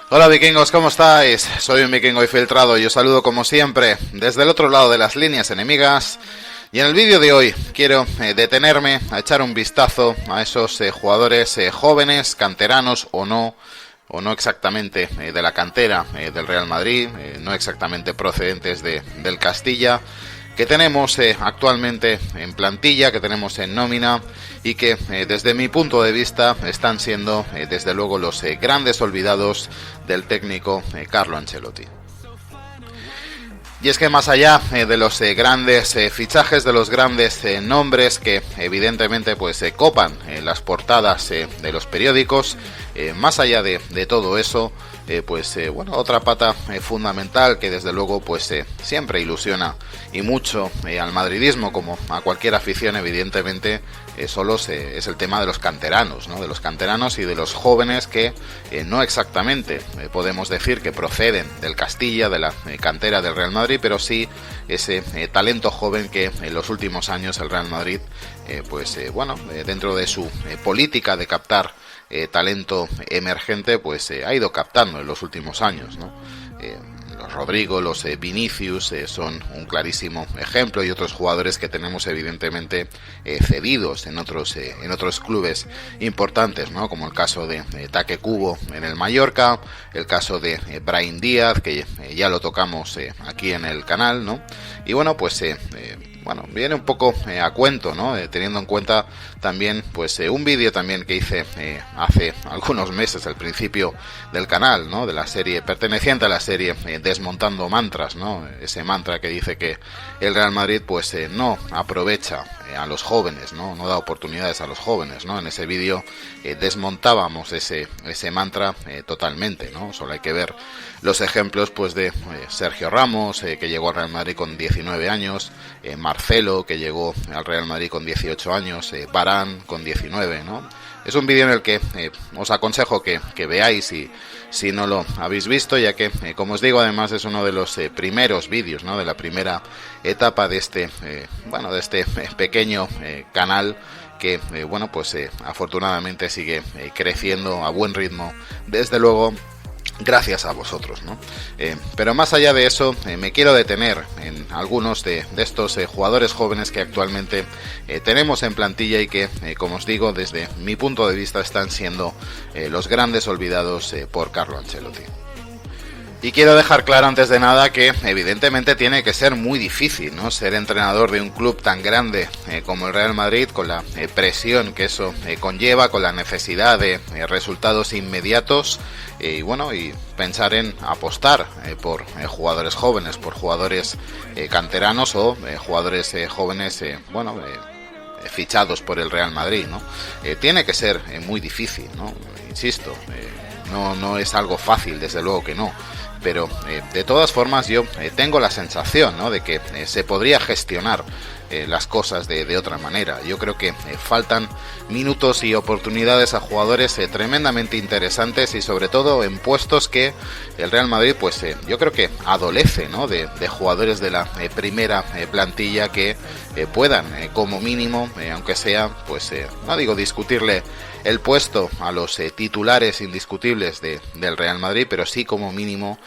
Hola vikingos, ¿cómo estáis? Soy un vikingo infiltrado y os saludo como siempre desde el otro lado de las líneas enemigas. Y en el vídeo de hoy quiero detenerme a echar un vistazo a esos jugadores jóvenes, canteranos o no exactamente de la cantera del Real Madrid, no exactamente procedentes del Castilla, que tenemos actualmente en plantilla, que tenemos en nómina y que desde mi punto de vista están siendo desde luego los grandes olvidados del técnico Carlo Ancelotti. Y es que más allá de los grandes fichajes, de los grandes nombres que evidentemente pues copan las portadas de los periódicos, más allá de todo eso, bueno, otra pata fundamental que desde luego pues siempre ilusiona y mucho al madridismo, como a cualquier afición evidentemente, es el tema de los canteranos, ¿no? De los canteranos y de los jóvenes que no exactamente podemos decir que proceden del Castilla, de la cantera del Real Madrid, pero sí ese talento joven que en los últimos años el Real Madrid, dentro de su política de captar talento emergente, pues ha ido captando en los últimos años, ¿no? Los Rodrigo, los Vinicius son un clarísimo ejemplo, y otros jugadores que tenemos evidentemente cedidos en otros clubes importantes, ¿no? Como el caso de Taque Kubo en el Mallorca, el caso de Brahim Díaz, que ya lo tocamos aquí en el canal, ¿no? Y bueno, pues viene un poco a cuento, ¿no? Teniendo en cuenta también pues un vídeo también que hice hace algunos meses, al principio del canal, ¿no? De la serie perteneciente a la serie Desmontando Mantras, ¿no? Ese mantra que dice que el Real Madrid pues no aprovecha a los jóvenes, ¿no? No da oportunidades a los jóvenes, ¿no? En ese vídeo desmontábamos ese mantra totalmente, ¿no? Solo hay que ver los ejemplos pues de Sergio Ramos, que llegó al Real Madrid con 19 años, Marcelo, que llegó al Real Madrid con 18 años, Varane con 19, ¿no? Es un vídeo en el que os aconsejo que veáis si no lo habéis visto, ya que, como os digo, además es uno de los primeros vídeos, ¿no? De la primera etapa de este pequeño canal que, afortunadamente sigue creciendo a buen ritmo, desde luego, gracias a vosotros, ¿no? Pero más allá de eso, me quiero detener en algunos de estos jugadores jóvenes que actualmente tenemos en plantilla y que, como os digo, desde mi punto de vista están siendo los grandes olvidados por Carlo Ancelotti. Y quiero dejar claro antes de nada que evidentemente tiene que ser muy difícil, ¿no? Ser entrenador de un club tan grande como el Real Madrid, con la presión que eso conlleva, con la necesidad de resultados inmediatos, y pensar en apostar por jugadores jóvenes, por jugadores canteranos o jugadores jóvenes fichados por el Real Madrid, ¿no? Tiene que ser muy difícil, ¿no? Insisto, no es algo fácil, desde luego que no. Pero de todas formas yo tengo la sensación, ¿no? De que se podría gestionar las cosas de otra manera. Yo creo que faltan minutos y oportunidades a jugadores tremendamente interesantes, y sobre todo en puestos que el Real Madrid pues yo creo que adolece, ¿no? de jugadores de la primera plantilla que puedan como mínimo, aunque sea pues no digo discutirle el puesto a los titulares indiscutibles del Real Madrid, pero sí como mínimo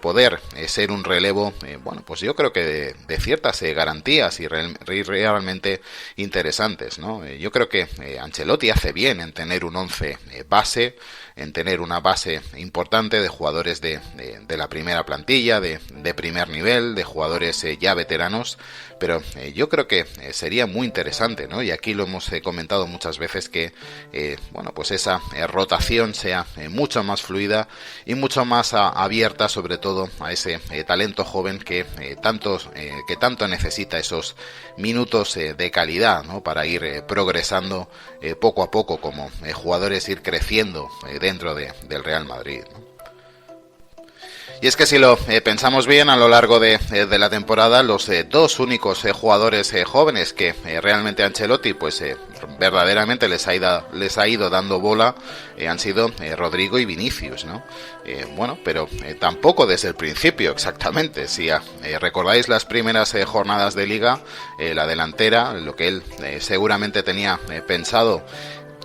poder ser un relevo, pues yo creo que de ciertas garantías y realmente interesantes, ¿no? Yo creo que Ancelotti hace bien en tener un 11 base, en tener una base importante de jugadores de la primera plantilla, de primer nivel, de jugadores ya veteranos, pero yo creo que sería muy interesante, ¿no? Y aquí lo hemos comentado muchas veces, que pues esa rotación sea mucho más fluida y mucho más abierta, sobre todo a ese talento joven que tanto necesita esos minutos de calidad, ¿no? Para ir progresando poco a poco como jugadores, ir creciendo dentro del Real Madrid, ¿no? Y es que si lo pensamos bien, a lo largo de la temporada, los dos únicos jugadores jóvenes que realmente Ancelotti pues verdaderamente les ha ido dando bola han sido Rodrigo y Vinicius, ¿no? Pero tampoco desde el principio exactamente. Si recordáis las primeras jornadas de Liga, la delantera, lo que él seguramente tenía pensado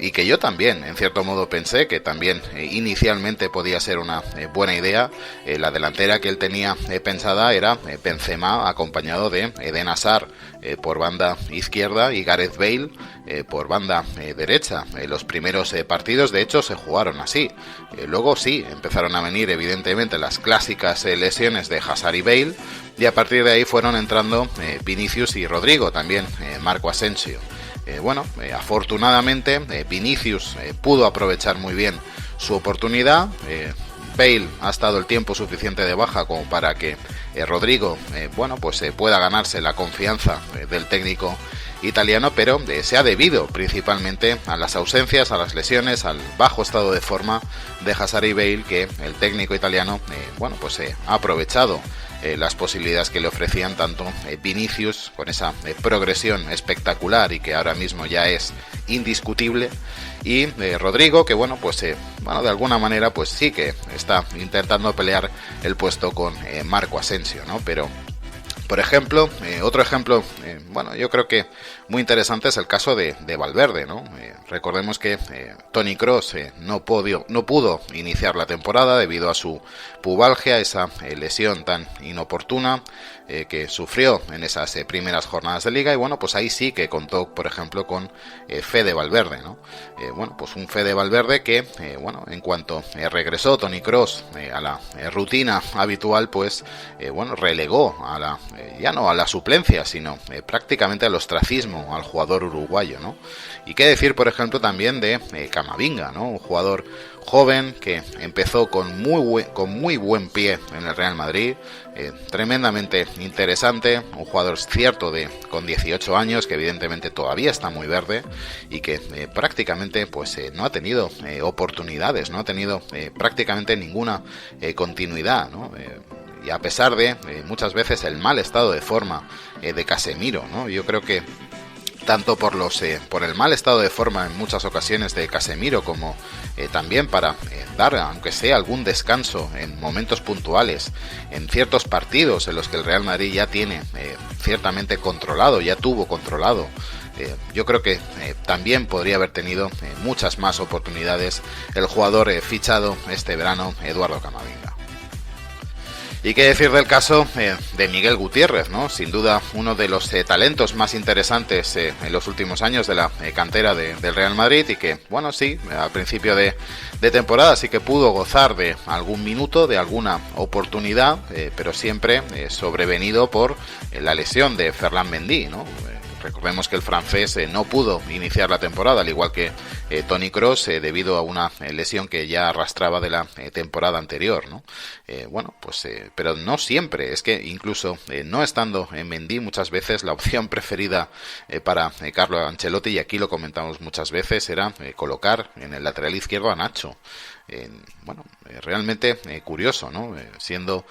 y que yo también, en cierto modo, pensé que también inicialmente podía ser una buena idea. La delantera que él tenía pensada era Benzema acompañado de Eden Hazard por banda izquierda y Gareth Bale por banda derecha. Los primeros partidos, de hecho, se jugaron así. Luego sí, empezaron a venir evidentemente las clásicas lesiones de Hazard y Bale, y a partir de ahí fueron entrando Vinicius y Rodrigo, también Marco Asensio. Afortunadamente Vinicius pudo aprovechar muy bien su oportunidad. Bale ha estado el tiempo suficiente de baja como para que Rodrigo pueda ganarse la confianza del técnico italiano, pero se ha debido principalmente a las ausencias, a las lesiones, al bajo estado de forma de Hazard y Bale, que el técnico italiano ha aprovechado las posibilidades que le ofrecían tanto Vinicius, con esa progresión espectacular y que ahora mismo ya es indiscutible, y Rodrigo, que de alguna manera pues sí que está intentando pelear el puesto con Marco Asensio, ¿no? Pero por ejemplo, otro ejemplo, yo creo que muy interesante es el caso de Valverde, ¿no? Recordemos que Toni Kroos no pudo iniciar la temporada debido a su pubalgia, esa lesión tan inoportuna que sufrió en esas primeras jornadas de liga, y ahí sí que contó, por ejemplo, con Fede Valverde, ¿no? Un Fede Valverde que, en cuanto regresó Toni Kroos a la rutina habitual, relegó a ya no a la suplencia, sino prácticamente al ostracismo al jugador uruguayo, ¿no? Y qué decir, por ejemplo, también de Camavinga, ¿no? Un jugador joven que empezó con muy buen pie en el Real Madrid, tremendamente interesante, un jugador cierto con 18 años, que evidentemente todavía está muy verde y que prácticamente no ha tenido oportunidades, no ha tenido prácticamente ninguna continuidad, ¿no? Y a pesar de muchas veces el mal estado de forma de Casemiro, ¿no? Yo creo que tanto por el mal estado de forma en muchas ocasiones de Casemiro, como también para dar, aunque sea algún descanso en momentos puntuales, en ciertos partidos en los que el Real Madrid ya tiene ciertamente controlado, ya tuvo controlado. Yo creo que también podría haber tenido muchas más oportunidades el jugador fichado este verano, Eduardo Camavinga. Y qué decir del caso de Miguel Gutiérrez, ¿no? Sin duda uno de los talentos más interesantes en los últimos años de la cantera del Real Madrid, y que, al principio de temporada sí que pudo gozar de algún minuto, de alguna oportunidad, pero siempre sobrevenido por la lesión de Ferland Mendy, ¿no? Recordemos que el francés no pudo iniciar la temporada, al igual que Toni Kroos, debido a una lesión que ya arrastraba de la temporada anterior, ¿no? Pero no siempre, es que incluso no estando en Mendy, muchas veces la opción preferida para Carlo Ancelotti, y aquí lo comentamos muchas veces, era colocar en el lateral izquierdo a Nacho. Realmente curioso, ¿no? Siendo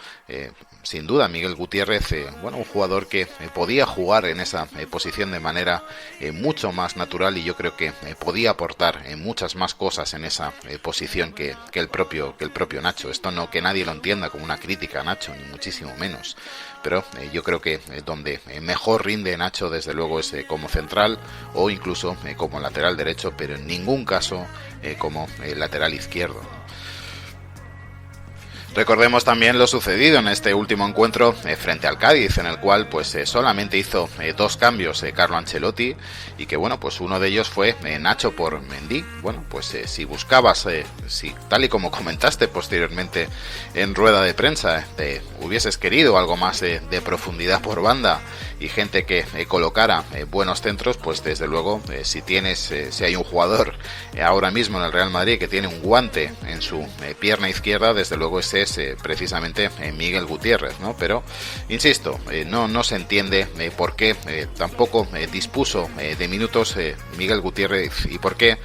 sin duda Miguel Gutiérrez un jugador que podía jugar en esa posición de manera mucho más natural, y yo creo que podía aportar muchas más cosas en esa posición que el propio Nacho. Esto no que nadie lo entienda como una crítica a Nacho, ni muchísimo menos, pero yo creo que donde mejor rinde Nacho desde luego es como central, o incluso como lateral derecho, pero en ningún caso como lateral izquierdo. Recordemos también lo sucedido en este último encuentro frente al Cádiz, en el cual solamente hizo 2 cambios Carlo Ancelotti, y que uno de ellos fue Nacho por Mendy. Si buscabas, si tal y como comentaste posteriormente en rueda de prensa, hubieses querido algo más de profundidad por banda y gente que colocara buenos centros, pues desde luego si hay un jugador ahora mismo en el Real Madrid que tiene un guante en su pierna izquierda, desde luego ese es precisamente Miguel Gutiérrez, ¿no? Pero insisto, no se entiende por qué tampoco dispuso de minutos Miguel Gutiérrez, y por qué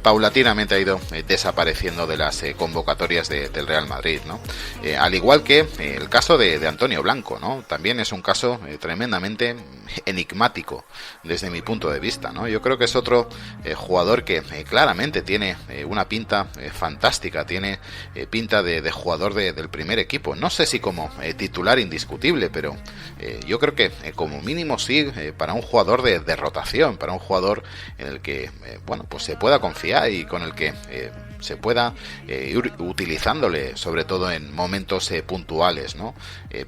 paulatinamente ha ido desapareciendo de las convocatorias del Real Madrid, ¿no? Al igual que el caso de Antonio Blanco, ¿no? También es un caso tremendamente enigmático desde mi punto de vista, ¿no? Yo creo que es otro jugador que claramente tiene una pinta fantástica, tiene pinta de jugador del primer equipo. No sé si como titular indiscutible, pero yo creo que como mínimo sí, para un jugador de rotación, para un jugador en el que bueno, pues se pueda confiar y con el que se pueda ir utilizándole, sobre todo en momentos puntuales, ¿no?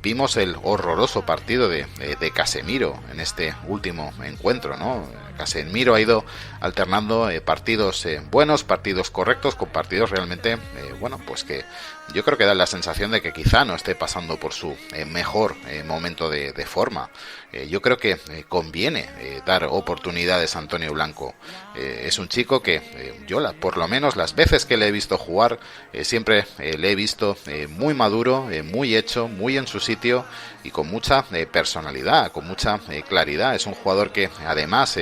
Vimos el horroroso partido de Casemiro en este último encuentro, ¿no? Casemiro ha ido alternando partidos buenos, partidos correctos, con partidos realmente, bueno, pues que yo creo que da la sensación de que quizá no esté pasando por su mejor momento de forma. Yo creo que conviene dar oportunidades a Antonio Blanco. Es un chico que yo, por lo menos las veces que le he visto jugar, siempre le he visto muy maduro, muy hecho, muy en su sitio y con mucha personalidad, con mucha claridad. Es un jugador que además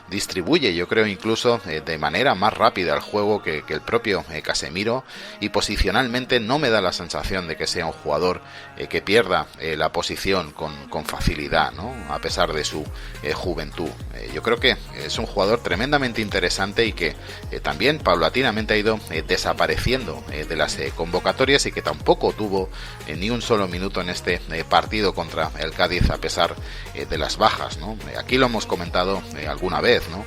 distribuye, yo creo, incluso de manera más rápida el juego que el propio Casemiro, y posicionalmente no me da la sensación de que sea un jugador que pierda la posición con facilidad, ¿no? A pesar de su juventud. Yo creo que es un jugador tremendamente interesante y que también paulatinamente ha ido desapareciendo de las convocatorias y que tampoco tuvo ni un solo minuto en este partido contra el Cádiz a pesar de las bajas, ¿no? Aquí lo hemos comentado alguna vez, ¿no?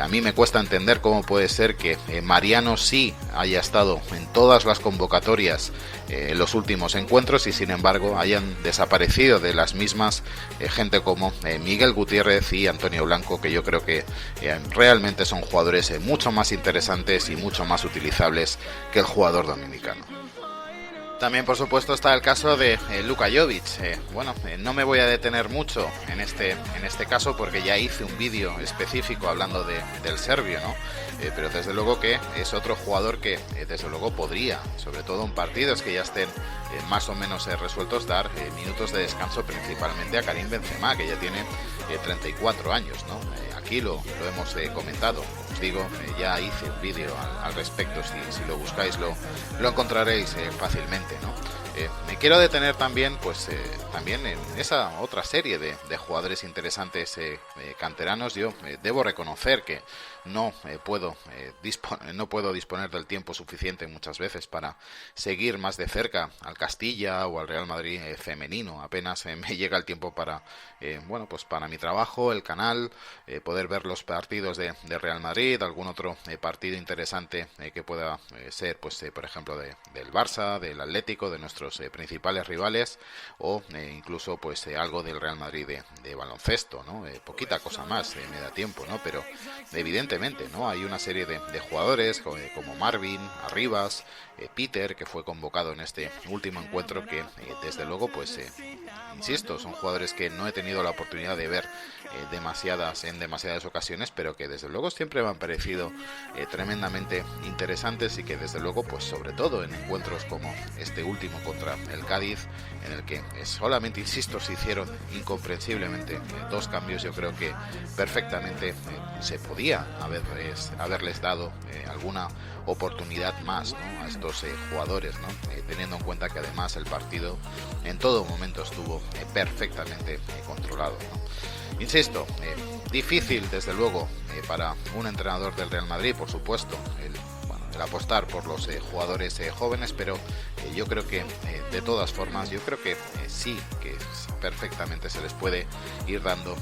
A mí me cuesta entender cómo puede ser que Mariano sí haya estado en todas las convocatorias en los últimos encuentros y sin embargo hayan desaparecido de las mismas gente como Miguel Gutiérrez y Antonio Blanco, que yo creo que realmente son jugadores mucho más interesantes y mucho más utilizables que el jugador dominicano. También, por supuesto, está el caso de Luka Jovic. Bueno, no me voy a detener mucho en este caso porque ya hice un vídeo específico hablando del serbio, ¿no? Pero desde luego que es otro jugador que desde luego podría, sobre todo en partidos que ya estén más o menos resueltos, dar minutos de descanso principalmente a Karim Benzema, que ya tiene 34 años, ¿no? Aquí lo hemos comentado. Os digo, ya hice un vídeo al respecto, si lo buscáis lo encontraréis fácilmente, ¿no? Me quiero detener también, pues también en esa otra serie de jugadores interesantes canteranos. Yo debo reconocer que no puedo disponer del tiempo suficiente muchas veces para seguir más de cerca al Castilla o al Real Madrid femenino. Apenas me llega el tiempo para bueno, pues para mi trabajo, el canal, poder ver los partidos de Real Madrid, algún otro partido interesante que pueda ser, pues por ejemplo del Barça, del Atlético, de nuestros principales rivales, o incluso pues algo del Real Madrid de baloncesto, ¿no? Poquita cosa más me da tiempo, ¿no? Pero evidentemente, ¿no? Hay una serie de jugadores como Marvin, Arribas, Peter, que fue convocado en este último encuentro, que desde luego, pues insisto, son jugadores que no he tenido la oportunidad de ver en demasiadas ocasiones, pero que desde luego siempre me han parecido tremendamente interesantes y que desde luego, pues sobre todo en encuentros como este último contra el Cádiz, en el que solamente, insisto, se hicieron incomprensiblemente 2 cambios, yo creo que perfectamente se podía haberles dado alguna oportunidad más, ¿no? A estos jugadores, ¿no? Teniendo en cuenta que además el partido en todo momento estuvo perfectamente controlado, ¿no? Insisto, difícil desde luego para un entrenador del Real Madrid, por supuesto, el apostar por los jugadores jóvenes, pero yo creo que de todas formas, yo creo que sí, que perfectamente se les puede ir dando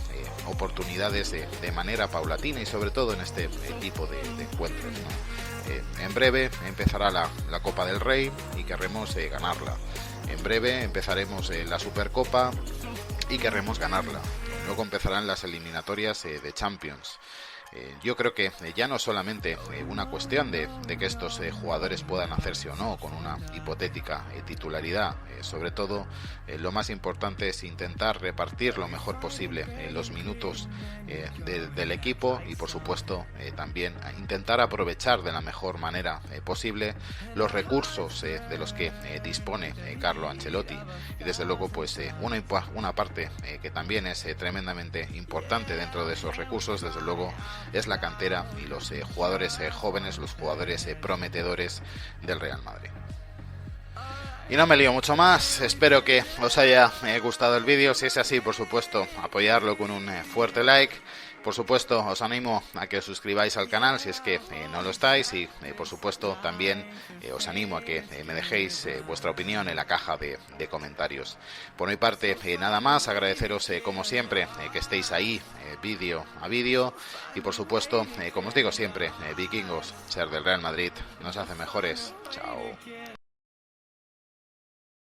oportunidades de manera paulatina y sobre todo en este tipo de encuentros, ¿no? En breve empezará la Copa del Rey y querremos ganarla. En breve empezaremos la Supercopa y querremos ganarla. Luego empezarán las eliminatorias de Champions. Yo creo que ya no es solamente una cuestión de que estos jugadores puedan hacerse o no con una hipotética titularidad. Sobre todo, lo más importante es intentar repartir lo mejor posible los minutos del equipo y, por supuesto, también intentar aprovechar de la mejor manera posible los recursos de los que dispone Carlo Ancelotti. Y, desde luego, pues una parte que también es tremendamente importante dentro de esos recursos, desde luego, es la cantera y los jugadores jóvenes, los jugadores prometedores del Real Madrid. Y no me lío mucho más, espero que os haya gustado el vídeo. Si es así, por supuesto, apoyarlo con un fuerte like. Por supuesto, os animo a que os suscribáis al canal si es que no lo estáis y, por supuesto, también os animo a que me dejéis vuestra opinión en la caja de comentarios. Por mi parte, nada más, agradeceros como siempre que estéis ahí, vídeo a vídeo, y por supuesto, como os digo siempre, vikingos, ser del Real Madrid nos hace mejores. Chao.